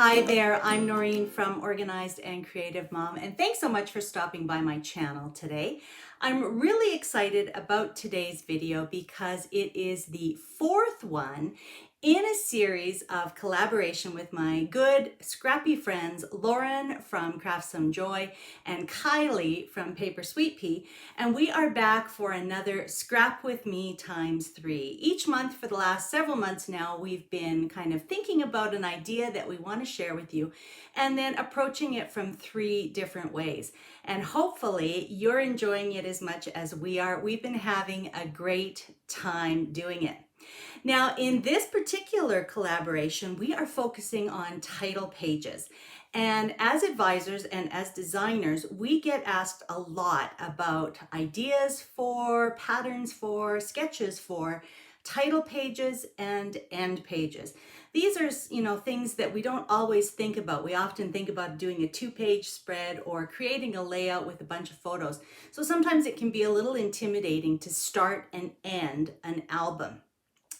Hi there, I'm Noreen from Organized and Creative Mom, and thanks so much for stopping by my channel today. I'm really excited about today's video because it is the fourth one in a series of collaboration with my good scrappy friends Lauren from Craft Some Joy and Kylie from Paper Sweetpea, and we are back for another Scrap with Me ×3. Each month for the last several months now, we've been kind of thinking about an idea that we want to share with you and then approaching it from 3 different ways. And hopefully you're enjoying it as much as we are. We've been having a great time doing it. Now, in this particular collaboration, we are focusing on title pages. And as advisors and as designers, we get asked a lot about ideas for, patterns for, sketches for title pages and end pages. These are, things that we don't always think about. We often think about doing a 2-page spread or creating a layout with a bunch of photos. So sometimes it can be a little intimidating to start and end an album.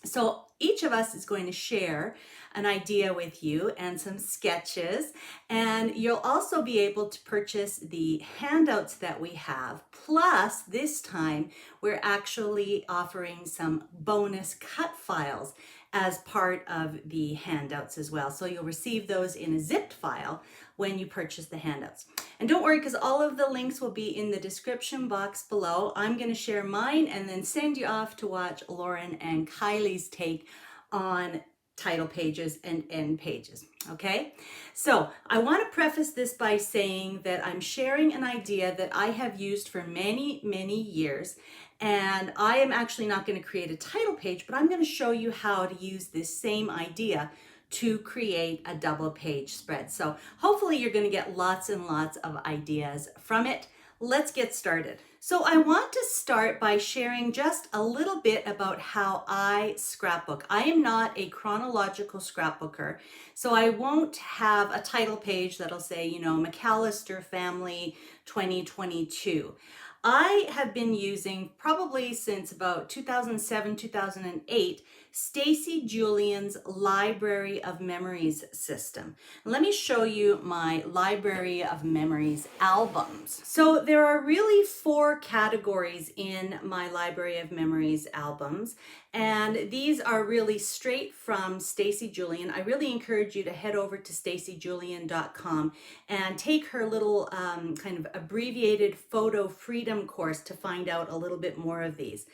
So each of us is going to share an idea with you and some sketches, and you'll also be able to purchase the handouts that we have. Plus, this time we're actually offering some bonus cut files as part of the handouts as well. So you'll receive those in a zipped file when you purchase the handouts. And don't worry, because all of the links will be in the description box below. I'm going to share mine and then send you off to watch Lauren and Kylie's take on title pages and end pages. Okay, so I want to preface this by saying that I'm sharing an idea that I have used for many, many years, and I am actually not going to create a title page, but I'm going to show you how to use this same idea to create a double page spread. So hopefully you're going to get lots and lots of ideas from it. Let's get started. So I want to start by sharing just a little bit about how I scrapbook. I am not a chronological scrapbooker, so I won't have a title page that'll say, McAllister Family 2022. I have been using, probably since about 2007, 2008, Stacy Julian's Library of Memories system. Let me show you my Library of Memories albums. So there are really 4 categories in my Library of Memories albums, and these are really straight from Stacy Julian. I really encourage you to head over to stacyjulian.com and take her little kind of abbreviated photo freedom course to find out a little bit more of these.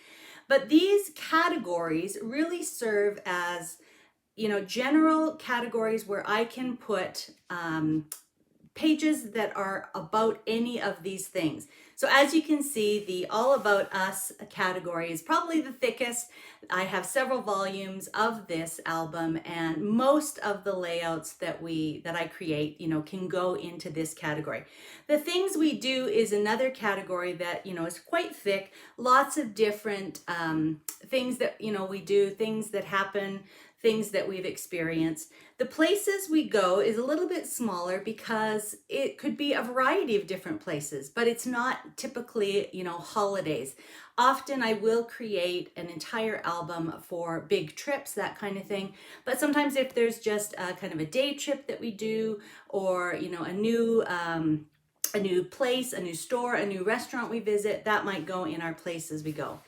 But these categories really serve as, general categories where I can put pages that are about any of these things. So as you can see, the All About Us category is probably the thickest. I have several volumes of this album, and most of the layouts that I create, can go into this category. The Things We Do is another category that, is quite thick. Lots of different things that, we do, things that happen, things that we've experienced. The Places We Go is a little bit smaller because it could be a variety of different places, but it's not typically, holidays. Often I will create an entire album for big trips, that kind of thing. But sometimes if there's just a kind of a day trip that we do, or, a new place, a new store, a new restaurant we visit, that might go in our Places We Go.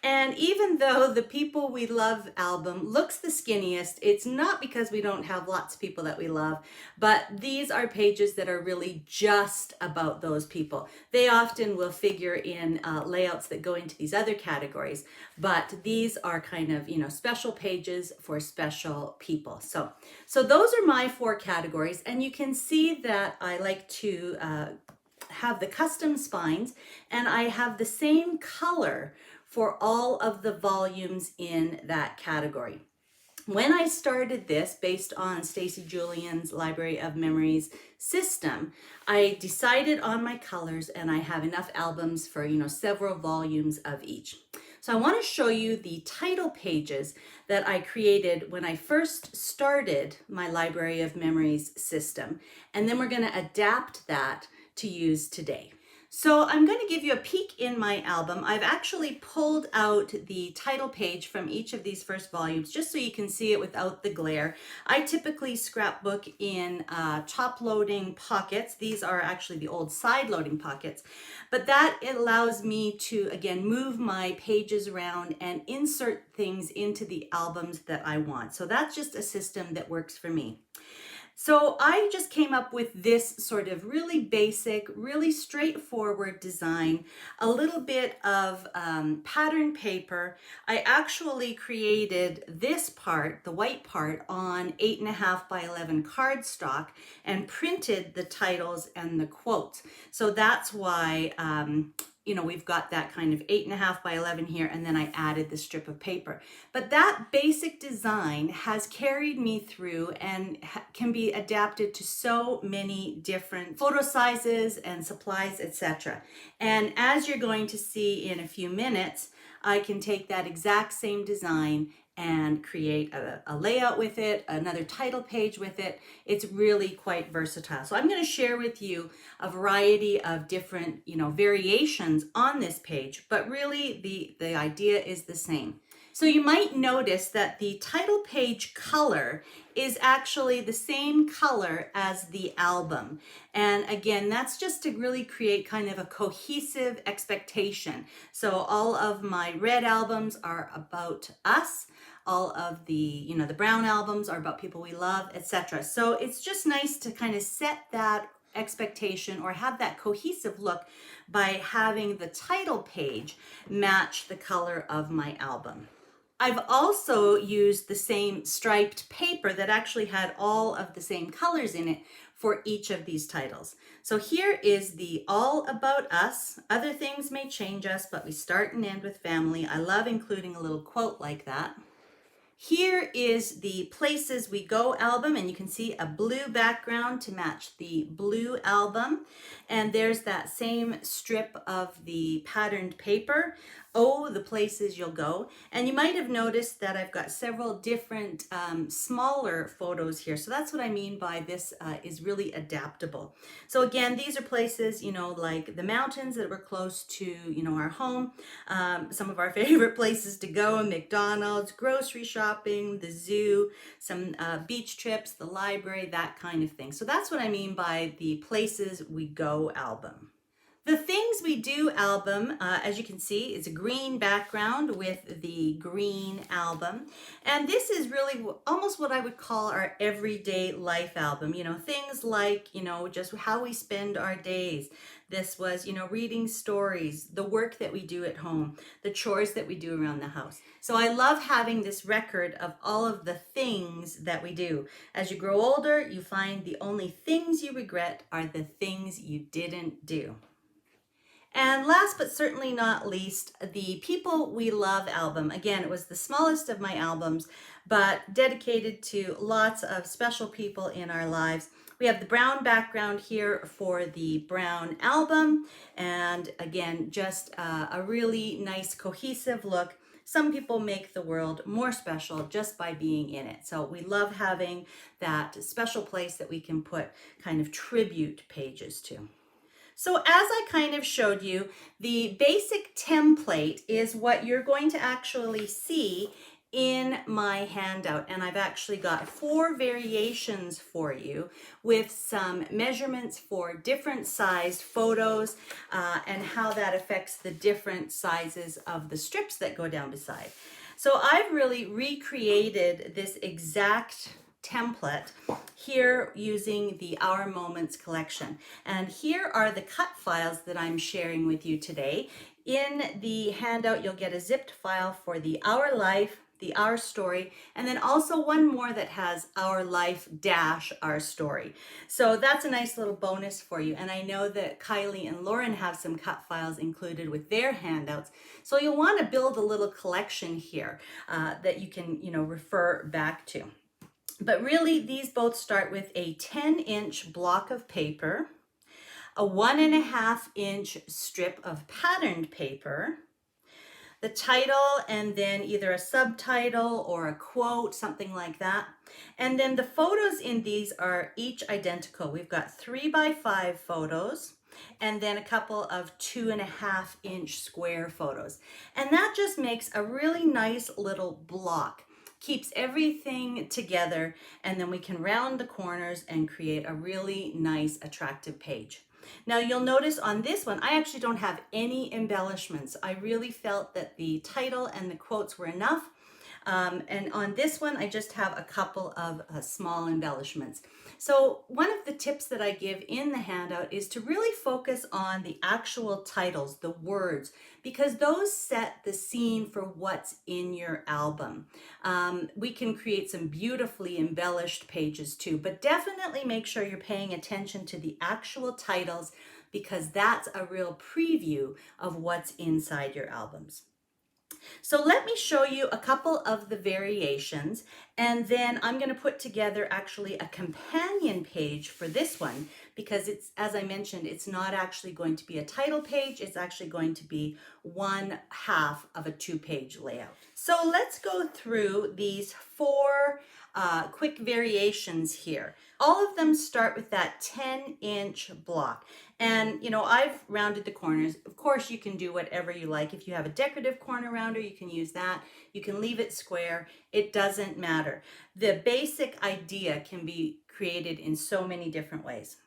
And even though the People We Love album looks the skinniest, it's not because we don't have lots of people that we love, but these are pages that are really just about those people. They often will figure in layouts that go into these other categories, but these are kind of, special pages for special people. So those are my 4 categories, and you can see that I like to have the custom spines, and I have the same color for all of the volumes in that category. When I started this, based on Stacy Julian's Library of Memories system, I decided on my colors, and I have enough albums for, several volumes of each. So I want to show you the title pages that I created when I first started my Library of Memories system, and then we're going to adapt that to use today. So I'm going to give you a peek in my album. I've actually pulled out the title page from each of these first volumes just so you can see it without the glare. I typically scrapbook in top loading pockets. These are actually the old side loading pockets, but that allows me to, again, move my pages around and insert things into the albums that I want. So that's just a system that works for me. So I just came up with this sort of really basic, really straightforward design, a little bit of pattern paper. I actually created this part, the white part, on 8.5 by 11 cardstock and printed the titles and the quotes. So that's why we've got that kind of 8.5 by 11 here, and then I added the strip of paper. But that basic design has carried me through and can be adapted to so many different photo sizes and supplies, etc. And as you're going to see in a few minutes, I can take that exact same design and create a layout with it, another title page with it. It's really quite versatile. So I'm going to share with you a variety of different, variations on this page, but really the idea is the same. So you might notice that the title page color is actually the same color as the album. And again, that's just to really create kind of a cohesive expectation. So all of my red albums are about us. All of the, the brown albums are about people we love, etc. So it's just nice to kind of set that expectation or have that cohesive look by having the title page match the color of my album. I've also used the same striped paper that actually had all of the same colors in it for each of these titles. So here is the All About Us. Other things may change us, but we start and end with family. I love including a little quote like that. Here is the Places We Go album, and you can see a blue background to match the blue album. And there's that same strip of the patterned paper. Oh, the places you'll go. And you might have noticed that I've got several different smaller photos here. So that's what I mean by this is really adaptable. So again, these are places, like the mountains that were close to, our home, some of our favorite places to go, McDonald's, grocery shopping, the zoo, some beach trips, the library, that kind of thing. So that's what I mean by the Places We Go album. The Things We Do album, as you can see, is a green background with the green album. And this is really almost what I would call our everyday life album. Things like, just how we spend our days. This was, reading stories, the work that we do at home, the chores that we do around the house. So I love having this record of all of the things that we do. As you grow older, you find the only things you regret are the things you didn't do. And last but certainly not least, the People We Love album. Again, it was the smallest of my albums, but dedicated to lots of special people in our lives. We have the brown background here for the brown album. And again, just a really nice cohesive look. Some people make the world more special just by being in it. So we love having that special place that we can put kind of tribute pages to. So as I kind of showed you, the basic template is what you're going to actually see in my handout. And I've actually got 4 variations for you with some measurements for different sized photos and how that affects the different sizes of the strips that go down beside. So I've really recreated this exact template here using the Our Moments collection. And here are the cut files that I'm sharing with you today. In the handout, you'll get a zipped file for the Our Life, the Our Story, and then also one more that has Our Life dash Our Story. So that's a nice little bonus for you. And I know that Kylie and Lauren have some cut files included with their handouts. So you'll want to build a little collection here that you can, refer back to. But really, these both start with a 10-inch block of paper, a 1.5-inch strip of patterned paper, the title, and then either a subtitle or a quote, something like that. And then the photos in these are each identical. We've got 3 by 5 photos. and then a couple of 2.5-inch square photos. And that just makes a really nice little block. Keeps everything together, and then we can round the corners and create a really nice, attractive page. Now you'll notice on this one, I actually don't have any embellishments. I really felt that the title and the quotes were enough. And on this one, I just have a couple of small embellishments. So one of the tips that I give in the handout is to really focus on the actual titles, the words, because those set the scene for what's in your album. We can create some beautifully embellished pages too, but definitely make sure you're paying attention to the actual titles, because that's a real preview of what's inside your albums. So let me show you a couple of the variations, and then I'm going to put together actually a companion page for this one, because it's, as I mentioned, it's not actually going to be a title page, it's actually going to be one half of a 2-page layout. So let's go through these 4 quick variations here. All of them start with that 10-inch block. And, you know, I've rounded the corners. Of course, you can do whatever you like. If you have a decorative corner rounder, you can use that. You can leave it square. It doesn't matter. The basic idea can be created in so many different ways.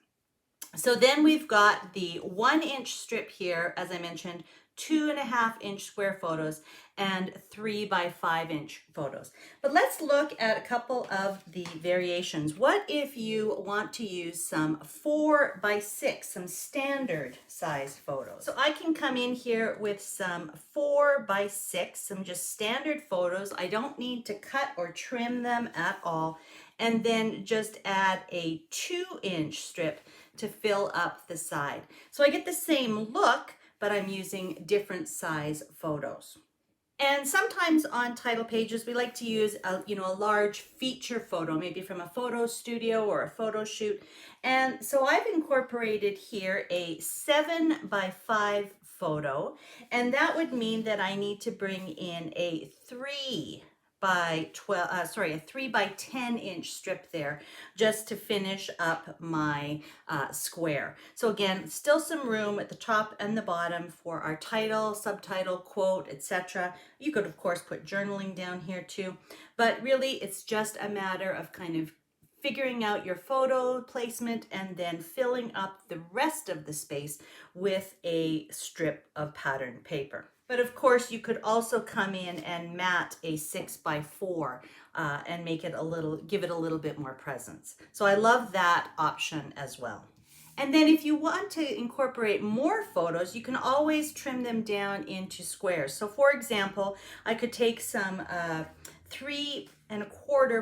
So then we've got the 1-inch strip here, as I mentioned, 2.5-inch square photos, and 3 by 5-inch photos. But let's look at a couple of the variations. What if you want to use some 4 by 6, some standard size photos? So I can come in here with some 4 by 6, some just standard photos. I don't need to cut or trim them at all. And then just add a 2-inch strip to fill up the side. So I get the same look, but I'm using different size photos. And sometimes on title pages, we like to use a large feature photo, maybe from a photo studio or a photo shoot. And so I've incorporated here a 7 by 5 photo, and that would mean that I need to bring in a 3 by 10-inch strip there, just to finish up my square. So again, still some room at the top and the bottom for our title, subtitle, quote, etc. You could of course put journaling down here too, but really it's just a matter of kind of figuring out your photo placement and then filling up the rest of the space with a strip of patterned paper. But of course, you could also come in and mat a 6 by 4 and make it give it a little bit more presence. So I love that option as well. And then if you want to incorporate more photos, you can always trim them down into squares. So for example, I could take some 3¼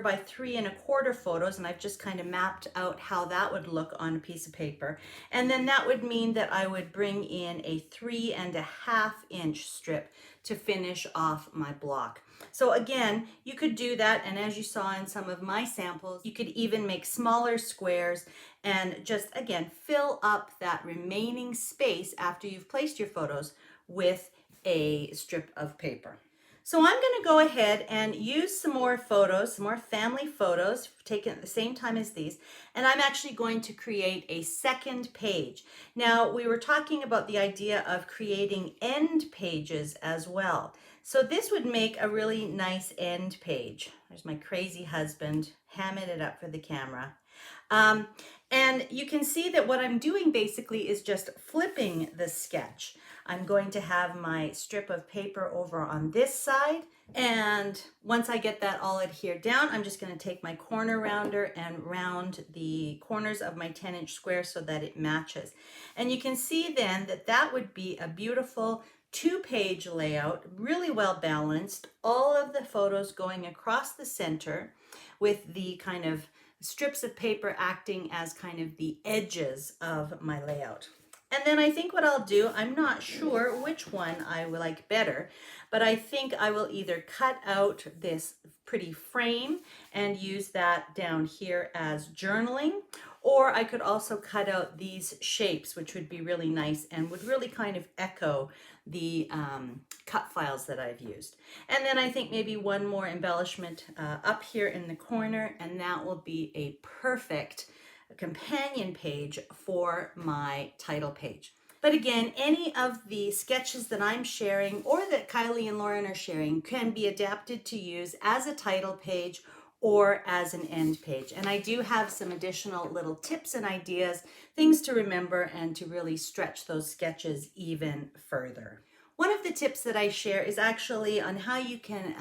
by 3¼ photos, and I've just kind of mapped out how that would look on a piece of paper. And then that would mean that I would bring in a 3½ inch strip to finish off my block. So again, you could do that, and as you saw in some of my samples, you could even make smaller squares and just, again, fill up that remaining space after you've placed your photos with a strip of paper. So I'm going to go ahead and use some more photos, some more family photos taken at the same time as these, and I'm actually going to create a second page. Now, we were talking about the idea of creating end pages as well. So this would make a really nice end page. There's my crazy husband hamming it up for the camera. And you can see that what I'm doing basically is just flipping the sketch. I'm going to have my strip of paper over on this side, and once I get that all adhered down, I'm just going to take my corner rounder and round the corners of my 10-inch square so that it matches. And you can see then that that would be a beautiful 2-page layout, really well balanced, all of the photos going across the center with the kind of strips of paper acting as kind of the edges of my layout. And then I think what I'll do, I'm not sure which one I will like better, but I think I will either cut out this pretty frame and use that down here as journaling, or I could also cut out these shapes, which would be really nice and would really kind of echo the cut files that I've used. And then I think maybe one more embellishment up here in the corner, and that will be a perfect companion page for my title page. But again, any of the sketches that I'm sharing or that Kylie and Lauren are sharing can be adapted to use as a title page or as an end page. And I do have some additional little tips and ideas, things to remember and to really stretch those sketches even further. One of the tips that I share is actually on how you can,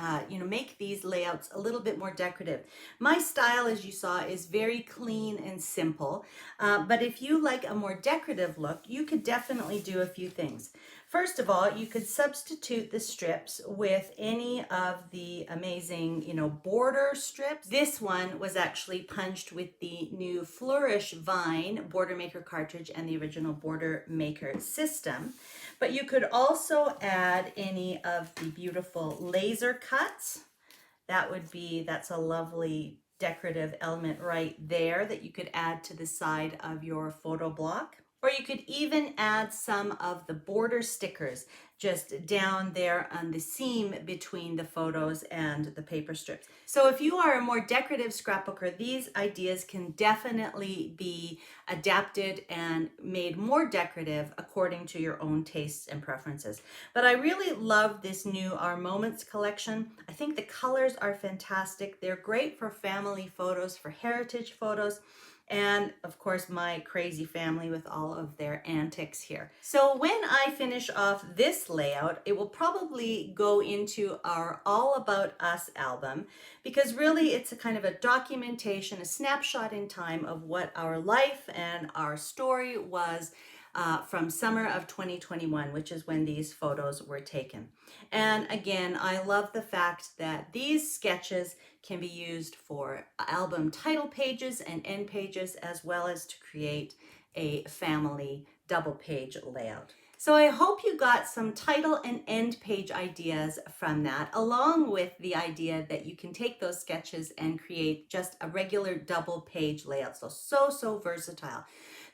make these layouts a little bit more decorative. My style, as you saw, is very clean and simple, but if you like a more decorative look, you could definitely do a few things. First of all, you could substitute the strips with any of the amazing, border strips. This one was actually punched with the new Flourish Vine Border Maker cartridge and the original Border Maker system. But you could also add any of the beautiful laser cuts. That's a lovely decorative element right there that you could add to the side of your photo block. Or you could even add some of the border stickers just down there on the seam between the photos and the paper strips. So if you are a more decorative scrapbooker, these ideas can definitely be adapted and made more decorative according to your own tastes and preferences. But I really love this new Our Moments collection. I think the colors are fantastic. They're great for family photos, for heritage photos, and of course my crazy family with all of their antics here. So when I finish off this layout, it will probably go into our All About Us album, because really it's a kind of a documentation, a snapshot in time of what our life and our story was from summer of 2021, which is when these photos were taken. And again, I love the fact that these sketches can be used for album title pages and end pages, as well as to create a family double page layout. So I hope you got some title and end page ideas from that, along with the idea that you can take those sketches and create just a regular double page layout. So versatile.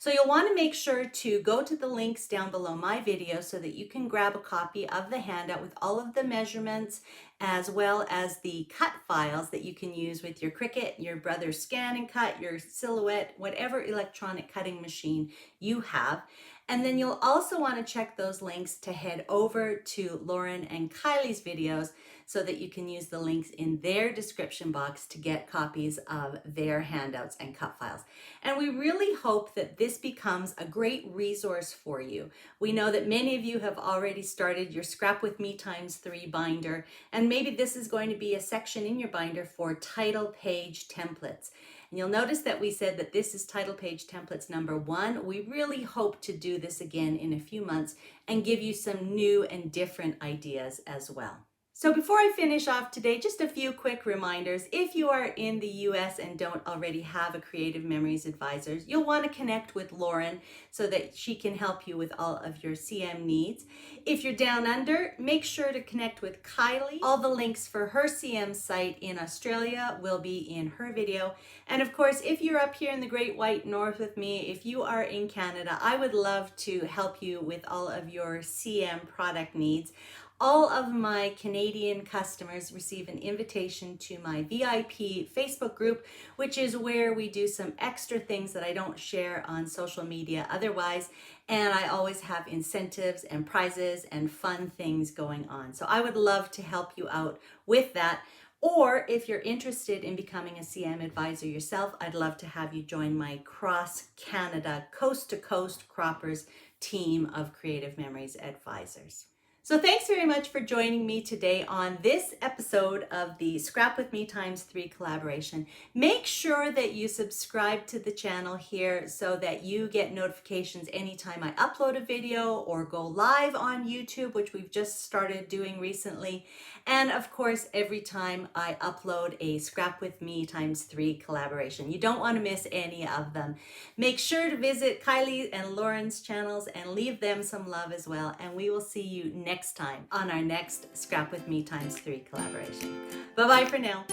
So you'll want to make sure to go to the links down below my video so that you can grab a copy of the handout with all of the measurements, as well as the cut files that you can use with your Cricut, your Brother's Scan and Cut, your Silhouette, whatever electronic cutting machine you have. And then you'll also want to check those links to head over to Lauren and Kylie's videos so that you can use the links in their description box to get copies of their handouts and cut files. And we really hope that this becomes a great resource for you. We know that many of you have already started your Scrap With Me ×3 binder, and maybe this is going to be a section in your binder for title page templates. And you'll notice that we said that this is title page templates number 1. We really hope to do this again in a few months and give you some new and different ideas as well. So before I finish off today, just a few quick reminders. If you are in the US and don't already have a Creative Memories advisor, you'll want to connect with Lauren so that she can help you with all of your CM needs. If you're down under, make sure to connect with Kylie. All the links for her CM site in Australia will be in her video. And of course, if you're up here in the Great White North with me, if you are in Canada, I would love to help you with all of your CM product needs. All of my Canadian customers receive an invitation to my VIP Facebook group, which is where we do some extra things that I don't share on social media otherwise. And I always have incentives and prizes and fun things going on. So I would love to help you out with that. Or if you're interested in becoming a CM advisor yourself, I'd love to have you join my cross-Canada, coast-to-coast croppers team of Creative Memories advisors. So thanks very much for joining me today on this episode of the Scrap With Me ×3 collaboration. Make sure that you subscribe to the channel here so that you get notifications anytime I upload a video or go live on YouTube, which we've just started doing recently. And of course, every time I upload a Scrap With Me ×3 collaboration. You don't want to miss any of them. Make sure to visit Kylie and Lauren's channels and leave them some love as well. And we will see you next time on our next Scrap With Me ×3 collaboration. Bye-bye for now.